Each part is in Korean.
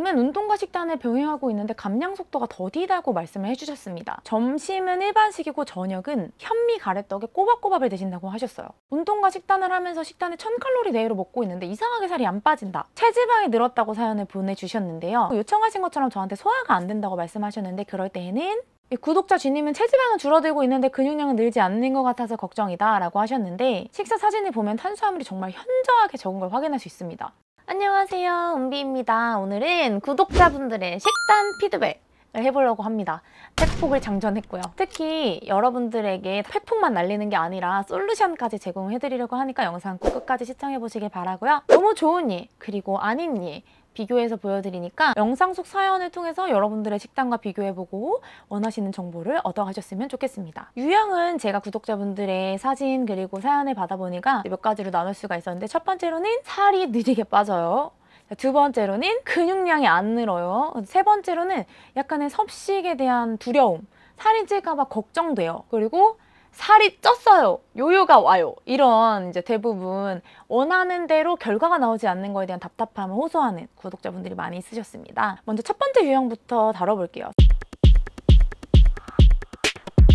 A님은 운동과 식단을 병행하고 있는데 감량 속도가 더디다고 말씀을 해주셨습니다. 점심은 일반식이고 저녁은 현미 가래떡에 꼬박꼬박을 드신다고 하셨어요. 운동과 식단을 하면서 식단을 1000칼로리 내외로 먹고 있는데 이상하게 살이 안 빠진다. 체지방이 늘었다고 사연을 보내주셨는데요. 요청하신 것처럼 저한테 소화가 안 된다고 말씀하셨는데 그럴 때에는 구독자 주님은 체지방은 줄어들고 있는데 근육량은 늘지 않는 것 같아서 걱정이다 라고 하셨는데 식사 사진을 보면 탄수화물이 정말 현저하게 적은 걸 확인할 수 있습니다. 안녕하세요, 은비입니다. 오늘은 구독자분들의 식단 피드백을 해보려고 합니다. 팩폭을 장전했고요. 특히 여러분들에게 팩폭만 날리는 게 아니라 솔루션까지 제공해드리려고 하니까 영상 꼭 끝까지 시청해보시길 바라고요. 너무 좋은 예, 그리고 아닌 예 비교해서 보여드리니까 영상 속 사연을 통해서 여러분들의 식단과 비교해보고 원하시는 정보를 얻어가셨으면 좋겠습니다. 유형은 제가 구독자분들의 사진 그리고 사연을 받아보니까 몇 가지로 나눌 수가 있었는데 첫 번째로는 살이 느리게 빠져요. 두 번째로는 근육량이 안 늘어요. 세 번째로는 약간의 섭식에 대한 두려움, 살이 찔까봐 걱정돼요. 그리고 살이 쪘어요. 요요가 와요. 이런 이제 대부분 원하는 대로 결과가 나오지 않는 거에 대한 답답함을 호소하는 구독자분들이 많이 있으셨습니다. 먼저 첫 번째 유형부터 다뤄볼게요.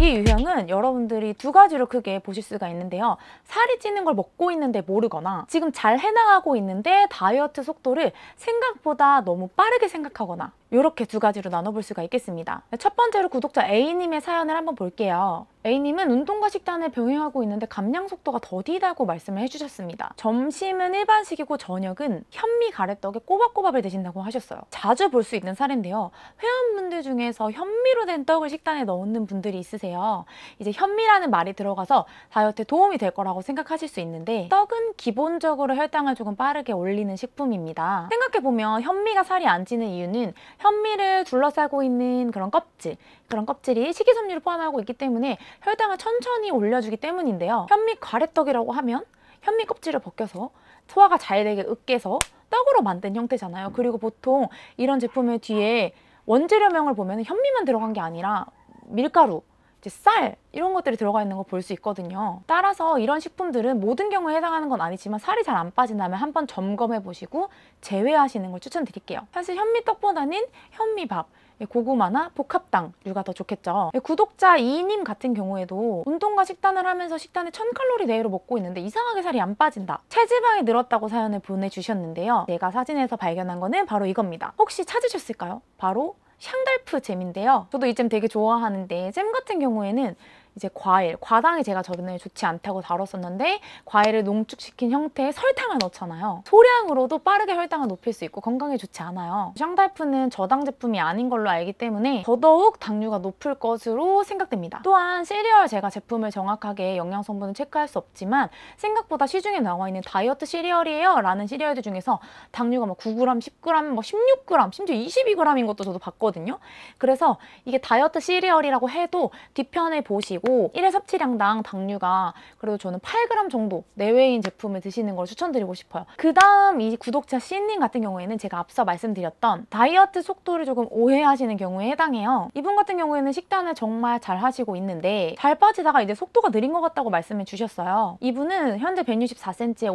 이 유형은 여러분들이 두 가지로 크게 보실 수가 있는데요. 살이 찌는 걸 먹고 있는데 모르거나 지금 잘 해나가고 있는데 다이어트 속도를 생각보다 너무 빠르게 생각하거나 이렇게 두 가지로 나눠볼 수가 있겠습니다. 첫 번째로 구독자 A님의 사연을 한번 볼게요. A님은 운동과 식단을 병행하고 있는데 감량 속도가 더디다고 말씀을 해주셨습니다. 점심은 일반식이고 저녁은 현미 가래떡에 꼬박꼬박을 드신다고 하셨어요. 자주 볼 수 있는 사례인데요. 회원분들 중에서 현미로 된 떡을 식단에 넣는 분들이 있으세요. 이제 현미라는 말이 들어가서 다이어트에 도움이 될 거라고 생각하실 수 있는데 떡은 기본적으로 혈당을 조금 빠르게 올리는 식품입니다. 생각해보면 현미가 살이 안 찌는 이유는 현미를 둘러싸고 있는 그런 껍질이 식이섬유를 포함하고 있기 때문에 혈당을 천천히 올려주기 때문인데요. 현미 가래떡이라고 하면 현미 껍질을 벗겨서 소화가 잘 되게 으깨서 떡으로 만든 형태잖아요. 그리고 보통 이런 제품의 뒤에 원재료명을 보면 현미만 들어간 게 아니라 밀가루, 이제 쌀 이런 것들이 들어가 있는 거 볼 수 있거든요. 따라서 이런 식품들은 모든 경우에 해당하는 건 아니지만 살이 잘 안 빠진다면 한번 점검해 보시고 제외하시는 걸 추천드릴게요. 사실 현미떡보다는 현미밥, 고구마나 복합당류가 더 좋겠죠. 구독자 이님 같은 경우에도 운동과 식단을 하면서 식단을 1000칼로리 내외로 먹고 있는데 이상하게 살이 안 빠진다. 체지방이 늘었다고 사연을 보내주셨는데요. 제가 사진에서 발견한 거는 바로 이겁니다. 혹시 찾으셨을까요? 바로 샹달프 잼인데요. 저도 이 잼 되게 좋아하는데 잼 같은 경우에는 이제 과당이 제가 저번에 좋지 않다고 다뤘었는데 과일을 농축시킨 형태의 설탕을 넣잖아요. 소량으로도 빠르게 혈당을 높일 수 있고 건강에 좋지 않아요. 샹달프는 저당 제품이 아닌 걸로 알기 때문에 더더욱 당류가 높을 것으로 생각됩니다. 또한 시리얼 제가 제품을 정확하게 영양 성분을 체크할 수 없지만 생각보다 시중에 나와 있는 다이어트 시리얼이에요 라는 시리얼들 중에서 당류가 막 9g, 10g, 뭐 16g, 심지어 22g인 것도 저도 봤거든요. 그래서 이게 다이어트 시리얼이라고 해도 뒤편을 보시고 1회 섭취량당 당류가 그래도 저는 8g 정도 내외인 제품을 드시는 걸 추천드리고 싶어요. 그 다음 이 구독자 C님 같은 경우에는 제가 앞서 말씀드렸던 다이어트 속도를 조금 오해하시는 경우에 해당해요. 이분 같은 경우에는 식단을 정말 잘 하시고 있는데 잘 빠지다가 이제 속도가 느린 것 같다고 말씀해 주셨어요. 이분은 현재 164cm에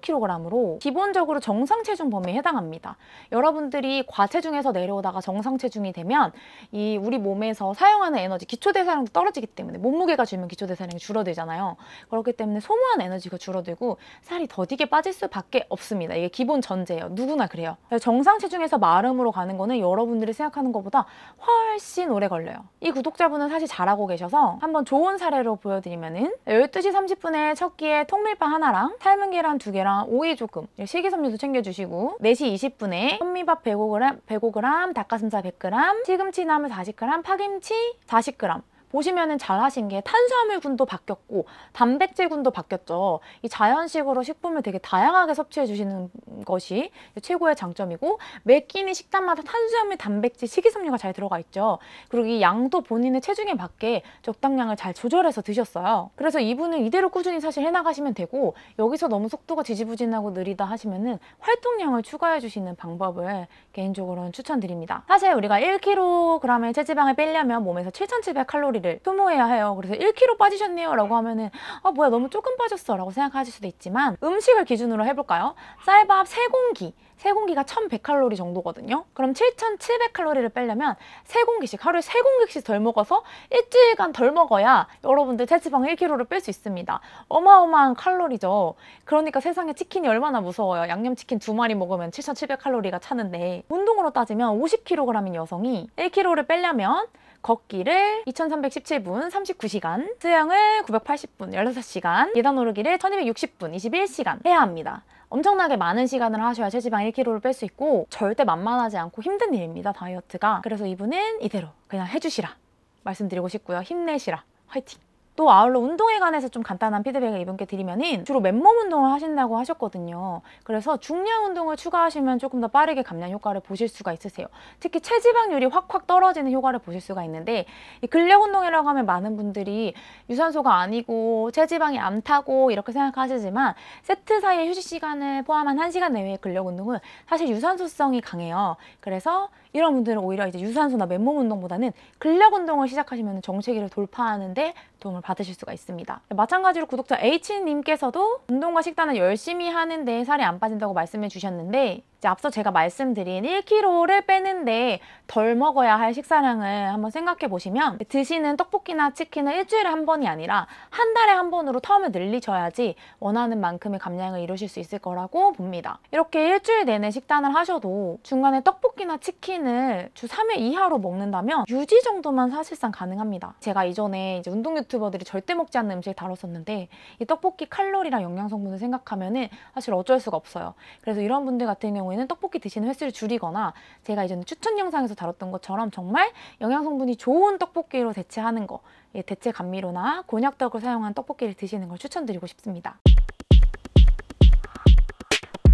55kg으로 기본적으로 정상 체중 범위에 해당합니다. 여러분들이 과체중에서 내려오다가 정상 체중이 되면 이 우리 몸에서 사용하는 에너지, 기초대사량도 떨어지기 때문에 몸무게가 줄면 기초대사량이 줄어들잖아요. 그렇기 때문에 소모한 에너지가 줄어들고 살이 더디게 빠질 수밖에 없습니다. 이게 기본 전제예요. 누구나 그래요. 정상 체중에서 마름으로 가는 거는 여러분들이 생각하는 것보다 훨씬 오래 걸려요. 이 구독자분은 사실 잘하고 계셔서 한번 좋은 사례로 보여드리면은 12시 30분에 첫 끼에 통밀빵 하나랑 삶은 계란 2개랑 오이 조금, 식이섬유도 챙겨주시고 4시 20분에 현미밥 105g, 닭가슴살 100g, 시금치 나물 40g, 파김치 40g 보시면은 잘 하신 게 탄수화물군도 바뀌었고 단백질군도 바뀌었죠. 이 자연식으로 식품을 되게 다양하게 섭취해 주시는 것이 최고의 장점이고 매 끼니 식단마다 탄수화물, 단백질, 식이섬유가 잘 들어가 있죠. 그리고 이 양도 본인의 체중에 맞게 적당량을 잘 조절해서 드셨어요. 그래서 이분은 이대로 꾸준히 사실 해나가시면 되고 여기서 너무 속도가 지지부진하고 느리다 하시면은 활동량을 추가해 주시는 방법을 개인적으로는 추천드립니다. 사실 우리가 1kg의 체지방을 빼려면 몸에서 7700칼로리 소모해야 해요. 그래서 1kg 빠지셨네요 라고 하면은 아 뭐야 너무 조금 빠졌어 라고 생각하실 수도 있지만 음식을 기준으로 해볼까요? 쌀밥 3공기 공기가 1100칼로리 정도거든요. 그럼 7700칼로리를 빼려면 3공기씩, 하루에 3공기씩 덜 먹어서 일주일간 덜 먹어야 여러분들 체지방 1kg를 뺄 수 있습니다. 어마어마한 칼로리죠. 그러니까 세상에 치킨이 얼마나 무서워요. 양념치킨 2마리 먹으면 7700칼로리가 차는데, 운동으로 따지면 50kg인 여성이 1kg를 빼려면 걷기를 2317분 39시간, 수영을 980분 16시간, 계단 오르기를 1260분 21시간 해야 합니다. 엄청나게 많은 시간을 하셔야 체지방 1kg를 뺄 수 있고 절대 만만하지 않고 힘든 일입니다, 다이어트가. 그래서 이분은 이대로 그냥 해주시라 말씀드리고 싶고요. 힘내시라. 화이팅! 또 아울러 운동에 관해서 좀 간단한 피드백을 이분께 드리면은 주로 맨몸 운동을 하신다고 하셨거든요. 그래서 중량 운동을 추가하시면 조금 더 빠르게 감량 효과를 보실 수가 있으세요. 특히 체지방률이 확확 떨어지는 효과를 보실 수가 있는데, 이 근력 운동이라고 하면 많은 분들이 유산소가 아니고 체지방이 안 타고 이렇게 생각하시지만, 세트 사이의 휴식 시간을 포함한 1시간 내외의 근력 운동은 사실 유산소성이 강해요. 그래서 이런 분들은 오히려 이제 유산소나 맨몸 운동보다는 근력 운동을 시작하시면 정체기를 돌파하는데 도움을 받으실 수가 있습니다. 마찬가지로 구독자 H님께서도 운동과 식단을 열심히 하는데 살이 안 빠진다고 말씀해 주셨는데, 이제 앞서 제가 말씀드린 1kg를 빼는데 덜 먹어야 할 식사량을 한번 생각해 보시면, 드시는 떡볶이나 치킨을 일주일에 한 번이 아니라 한 달에 한 번으로 텀을 늘리셔야지 원하는 만큼의 감량을 이루실 수 있을 거라고 봅니다. 이렇게 일주일 내내 식단을 하셔도 중간에 떡볶이나 치킨을 주 3회 이하로 먹는다면 유지 정도만 사실상 가능합니다. 제가 이전에 이제 운동 유튜버들이 절대 먹지 않는 음식 다뤘었는데, 이 떡볶이 칼로리랑 영양 성분을 생각하면은 사실 어쩔 수가 없어요. 그래서 이런 분들 같은 경우에는 떡볶이 드시는 횟수를 줄이거나, 제가 이전에 추천 영상에서 다뤘던 것처럼 정말 영양 성분이 좋은 떡볶이로 대체하는 거, 대체 감미료나 곤약떡을 사용한 떡볶이를 드시는 걸 추천드리고 싶습니다.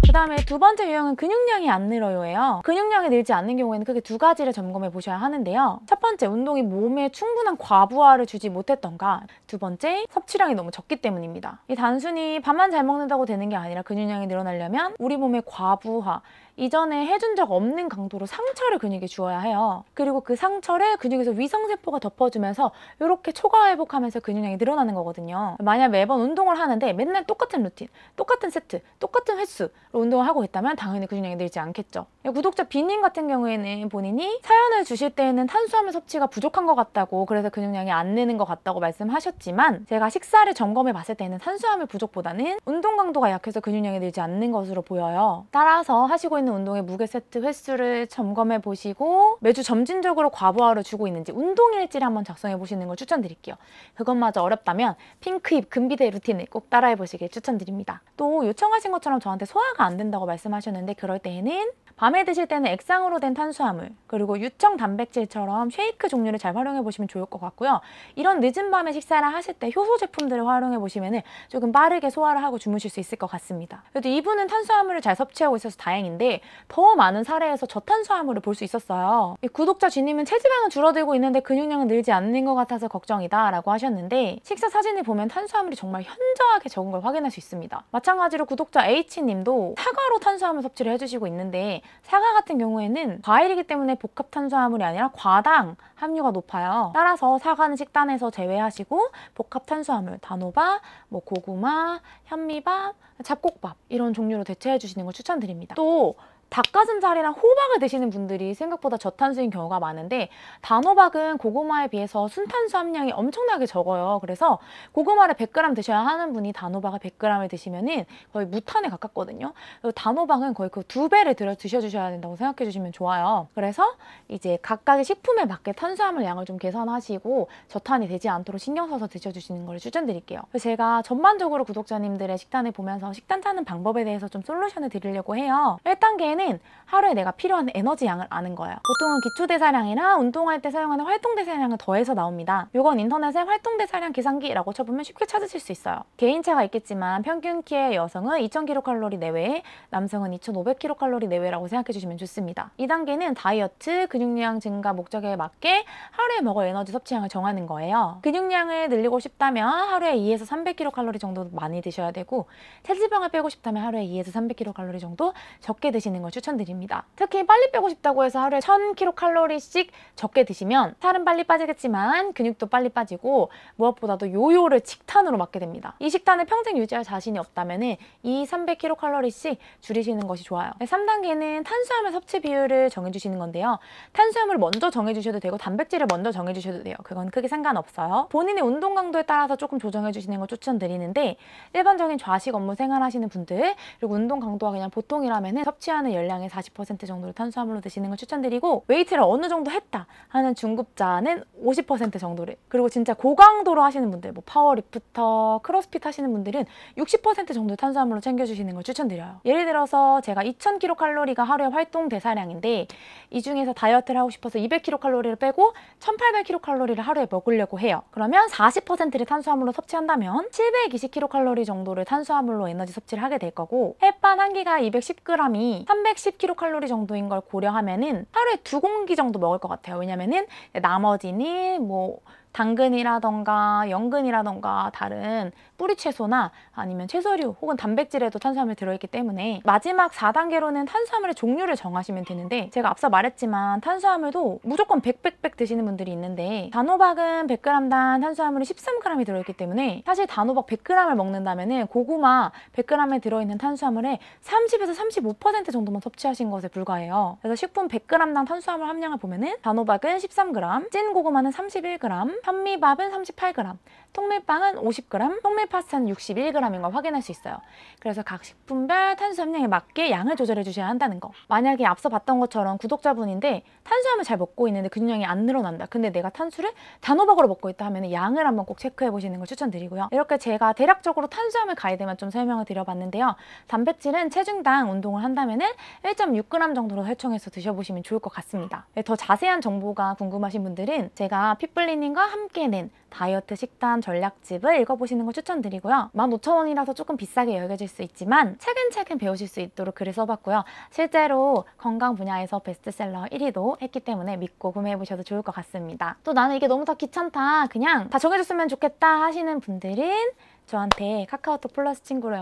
그 다음에 두 번째 유형은 근육량이 안 늘어요예요. 근육량이 늘지 않는 경우에는 크게 두 가지를 점검해 보셔야 하는데요. 첫 번째, 운동이 몸에 충분한 과부하를 주지 못했던가, 두 번째, 섭취량이 너무 적기 때문입니다. 이 단순히 밥만 잘 먹는다고 되는 게 아니라 근육량이 늘어나려면 우리 몸의 과부하, 이전에 해준 적 없는 강도로 상처를 근육에 주어야 해요. 그리고 그 상처를 근육에서 위성세포가 덮어주면서 이렇게 초과 회복하면서 근육량이 늘어나는 거거든요. 만약 매번 운동을 하는데 맨날 똑같은 루틴, 똑같은 세트, 똑같은 횟수로 운동을 하고 있다면 당연히 근육량이 늘지 않겠죠. 구독자 B님 같은 경우에는 본인이 사연을 주실 때에는 탄수화물 섭취가 부족한 것 같다고, 그래서 근육량이 안 느는 것 같다고 말씀하셨지만, 제가 식사를 점검해 봤을 때는 탄수화물 부족보다는 운동 강도가 약해서 근육량이 늘지 않는 것으로 보여요. 따라서 하시고 있는 운동의 무게 세트 횟수를 점검해 보시고 매주 점진적으로 과부하를 주고 있는지 운동일지를 한번 작성해 보시는 걸 추천드릴게요. 그것마저 어렵다면 핑크힙 근비대 루틴을 꼭 따라해 보시길 추천드립니다. 또 요청하신 것처럼 저한테 소화가 안 된다고 말씀하셨는데, 그럴 때에는 밤에 드실 때는 액상으로 된 탄수화물, 그리고 유청 단백질처럼 쉐이크 종류를 잘 활용해 보시면 좋을 것 같고요. 이런 늦은 밤에 식사를 하실 때 효소 제품들을 활용해 보시면 조금 빠르게 소화를 하고 주무실 수 있을 것 같습니다. 그래도 이분은 탄수화물을 잘 섭취하고 있어서 다행인데, 더 많은 사례에서 저탄수화물을 볼 수 있었어요. 구독자 G님은 체지방은 줄어들고 있는데 근육량은 늘지 않는 것 같아서 걱정이다 라고 하셨는데, 식사 사진을 보면 탄수화물이 정말 현저하게 적은 걸 확인할 수 있습니다. 마찬가지로 구독자 H님도 사과로 탄수화물 섭취를 해주시고 있는데, 사과 같은 경우에는 과일이기 때문에 복합 탄수화물이 아니라 과당 함유가 높아요. 따라서 사과는 식단에서 제외하시고 복합 탄수화물, 단호박, 고구마, 현미밥, 잡곡밥 이런 종류로 대체해 주시는 걸 추천드립니다. 또 닭가슴살이랑 호박을 드시는 분들이 생각보다 저탄수인 경우가 많은데, 단호박은 고구마에 비해서 순탄수 함량이 엄청나게 적어요. 그래서 고구마를 100g 드셔야 하는 분이 단호박을 100g을 드시면 거의 무탄에 가깝거든요. 단호박은 거의 그 2배를 들여 드셔주셔야 된다고 생각해 주시면 좋아요. 그래서 이제 각각의 식품에 맞게 탄수화물 양을 좀 계산하시고 저탄이 되지 않도록 신경 써서 드셔주시는 걸 추천드릴게요. 제가 전반적으로 구독자님들의 식단을 보면서 식단 짜는 방법에 대해서 좀 솔루션을 드리려고 해요. 1단계는 하루에 내가 필요한 에너지 양을 아는 거예요. 보통은 기초대사량이랑 운동할 때 사용하는 활동대사량을 더해서 나옵니다. 이건 인터넷에 활동대사량 계산기라고 쳐보면 쉽게 찾으실 수 있어요. 개인차가 있겠지만 평균 키의 여성은 2000kcal 내외, 남성은 2500kcal 내외라고 생각해 주시면 좋습니다. 2단계는 다이어트, 근육량 증가 목적에 맞게 하루에 먹을 에너지 섭취량을 정하는 거예요. 근육량을 늘리고 싶다면 하루에 2에서 300kcal 정도 많이 드셔야 되고, 체지방을 빼고 싶다면 하루에 2에서 300kcal 정도 적게 드시는 걸 걸 추천드립니다. 특히 빨리 빼고 싶다고 해서 하루에 1000kcal씩 적게 드시면 살은 빨리 빠지겠지만 근육도 빨리 빠지고 무엇보다도 요요를 직탄으로 맞게 됩니다. 이 식단을 평생 유지할 자신이 없다면 이 300kcal씩 줄이시는 것이 좋아요. 3단계는 탄수화물 섭취 비율을 정해주시는 건데요. 탄수화물을 먼저 정해주셔도 되고 단백질을 먼저 정해주셔도 돼요. 그건 크게 상관없어요. 본인의 운동 강도에 따라서 조금 조정해주시는 걸 추천드리는데 일반적인 좌식 업무 생활하시는 분들 그리고 운동 강도가 그냥 보통이라면 섭취하는 열량의 40% 정도를 탄수화물로 드시는 걸 추천드리고 웨이트를 어느 정도 했다 하는 중급자는 50% 정도를 그리고 진짜 고강도로 하시는 분들 뭐 파워리프터, 크로스핏 하시는 분들은 60% 정도 탄수화물로 챙겨주시는 걸 추천드려요. 예를 들어서 제가 2000kcal가 하루에 활동 대사량인데 이 중에서 다이어트를 하고 싶어서 200kcal를 빼고 1800kcal를 하루에 먹으려고 해요. 그러면 40%를 탄수화물로 섭취한다면 720kcal 정도를 탄수화물로 에너지 섭취를 하게 될 거고 햇반 한 끼가 210g이 310kcal 정도인 걸 고려하면은 하루에 2공기 정도 먹을 것 같아요. 왜냐면은 나머지는 뭐 당근이라던가 연근이라던가 다른 뿌리채소나 아니면 채소류 혹은 단백질에도 탄수화물이 들어있기 때문에 마지막 4단계로는 탄수화물의 종류를 정하시면 되는데 제가 앞서 말했지만 탄수화물도 무조건 100 드시는 분들이 있는데 단호박은 100g당 탄수화물이 13g이 들어있기 때문에 사실 단호박 100g을 먹는다면 고구마 100g에 들어있는 탄수화물의 30에서 35% 정도만 섭취하신 것에 불과해요. 그래서 식품 100g당 탄수화물 함량을 보면은 단호박은 13g, 찐 고구마는 31g, 현미밥은 38g, 통밀빵은 50g, 통밀파스타는 61g인 걸 확인할 수 있어요. 그래서 각 식품별 탄수 함량에 맞게 양을 조절해 주셔야 한다는 거. 만약에 앞서 봤던 것처럼 구독자분인데 탄수화물 잘 먹고 있는데 근육량이 안 늘어난다. 근데 내가 탄수를 단호박으로 먹고 있다 하면 양을 한번 꼭 체크해 보시는 걸 추천드리고요. 이렇게 제가 대략적으로 탄수화물 가이드만 좀 설명을 드려봤는데요. 단백질은 체중당 운동을 한다면 1.6g 정도로 설정해서 드셔보시면 좋을 것 같습니다. 더 자세한 정보가 궁금하신 분들은 제가 핏블리닝과 함께 낸 다이어트 식단 전략집을 읽어보시는 걸 추천드리고요. 15,000원이라서 조금 비싸게 여겨질 수 있지만 차근차근 배우실 수 있도록 글을 써봤고요. 실제로 건강 분야에서 베스트셀러 1위도 했기 때문에 믿고 구매해보셔도 좋을 것 같습니다. 또 나는 이게 너무 다 귀찮다, 그냥 다 정해줬으면 좋겠다 하시는 분들은 저한테 카카오톡 플러스 친구로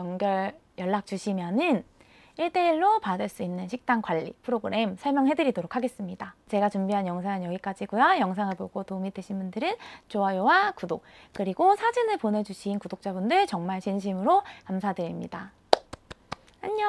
연락 주시면은 1대1로 받을 수 있는 식단 관리 프로그램 설명해드리도록 하겠습니다. 제가 준비한 영상은 여기까지고요. 영상을 보고 도움이 되신 분들은 좋아요와 구독, 그리고 사진을 보내주신 구독자분들 정말 진심으로 감사드립니다. 안녕!